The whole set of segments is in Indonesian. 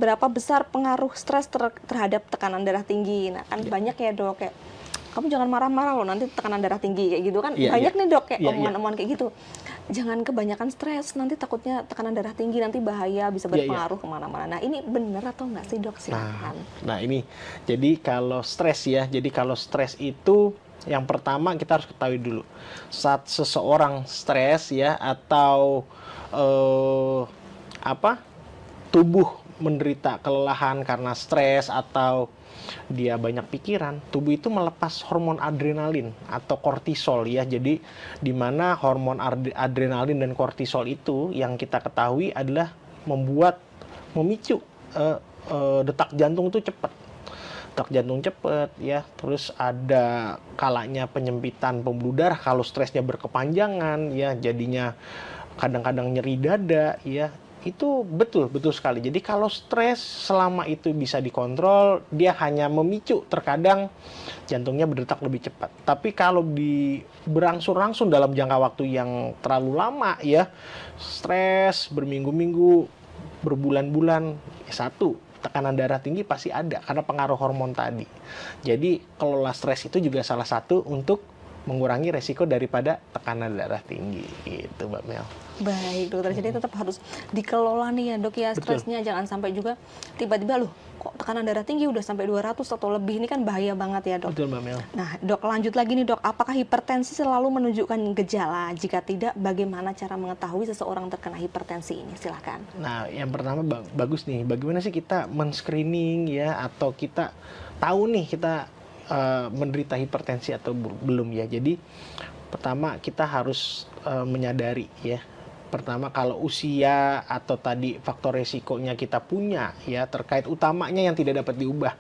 seberapa besar pengaruh stres terhadap tekanan darah tinggi. Nah kan banyak ya dok, kayak kamu jangan marah-marah loh nanti tekanan darah tinggi kayak gitu kan. Banyak nih dok kayak omongan-omongan kayak gitu. Jangan kebanyakan stres, nanti takutnya tekanan darah tinggi, nanti bahaya, bisa berpengaruh kemana-mana. Nah ini benar atau nggak sih dok? Silakan. Nah ini, jadi kalau stres ya, jadi kalau stres itu yang pertama kita harus ketahui dulu, saat seseorang stres ya atau tubuh menderita kelelahan karena stres atau dia banyak pikiran, tubuh itu melepas hormon adrenalin atau kortisol ya. Jadi di mana hormon adrenalin dan kortisol itu yang kita ketahui adalah memicu detak jantung itu cepat. Detak jantung cepat ya. Terus ada kalanya penyempitan pembuluh darah kalau stresnya berkepanjangan ya, jadinya kadang-kadang nyeri dada ya. Itu betul sekali. Jadi kalau stres selama itu bisa dikontrol, dia hanya memicu terkadang jantungnya berdetak lebih cepat. Tapi kalau berangsur-langsung dalam jangka waktu yang terlalu lama ya, stres berminggu-minggu, berbulan-bulan, satu, tekanan darah tinggi pasti ada karena pengaruh hormon tadi. Jadi kelola stres itu juga salah satu untuk mengurangi resiko daripada tekanan darah tinggi gitu Mbak Mel. Baik dokter, jadi tetap harus dikelola nih ya dok ya stresnya. Jangan sampai juga tiba-tiba loh kok tekanan darah tinggi udah sampai 200 atau lebih, ini kan bahaya banget ya dok. Betul Mbak Mel. Nah dok, lanjut lagi nih dok, apakah hipertensi selalu menunjukkan gejala? Jika tidak, bagaimana cara mengetahui seseorang terkena hipertensi ini? Silahkan. Nah yang pertama bagus nih, bagaimana sih kita men-screening ya, atau kita tahu nih kita menderita hipertensi atau belum ya. Jadi pertama kita harus menyadari ya. Pertama kalau usia atau tadi faktor resikonya kita punya ya, terkait utamanya yang tidak dapat diubah.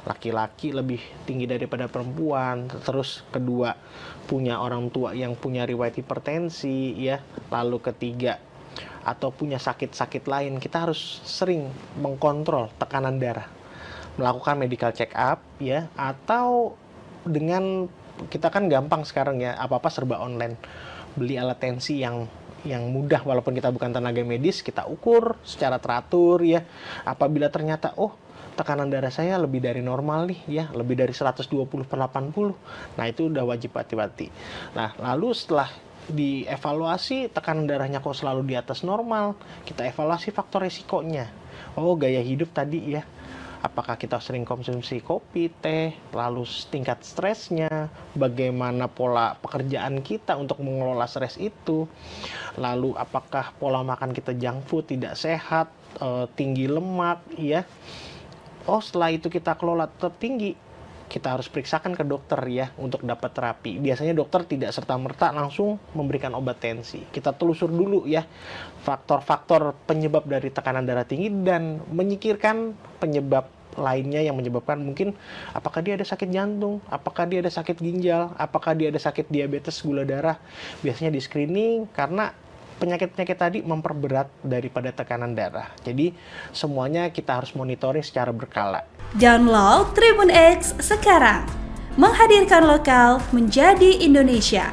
Laki-laki lebih tinggi daripada perempuan. Terus kedua, punya orang tua yang punya riwayat hipertensi ya. Lalu ketiga, atau punya sakit-sakit lain, kita harus sering mengkontrol tekanan darah, melakukan medical check up ya, atau dengan kita kan gampang sekarang ya, apa-apa serba online, beli alat tensi yang mudah, walaupun kita bukan tenaga medis, kita ukur secara teratur ya. Apabila ternyata tekanan darah saya lebih dari normal nih ya, lebih dari 120/80, nah itu udah wajib hati-hati. Nah lalu setelah dievaluasi tekanan darahnya kok selalu di atas normal, kita evaluasi faktor resikonya. Gaya hidup tadi ya, apakah kita sering konsumsi kopi, teh, lalu tingkat stresnya, bagaimana pola pekerjaan kita untuk mengelola stres itu, lalu apakah pola makan kita junk food, tidak sehat, tinggi lemak ya. Setelah itu kita kelola tetap tinggi, kita harus periksakan ke dokter ya untuk dapat terapi. Biasanya dokter tidak serta-merta langsung memberikan obat tensi. Kita telusur dulu ya faktor-faktor penyebab dari tekanan darah tinggi dan menyingkirkan penyebab lainnya yang menyebabkan, mungkin apakah dia ada sakit jantung, apakah dia ada sakit ginjal, apakah dia ada sakit diabetes, gula darah. Biasanya di screening karena penyakit-penyakit tadi memperberat daripada tekanan darah. Jadi semuanya kita harus monitoring secara berkala. Download Tribun X sekarang, menghadirkan lokal menjadi Indonesia.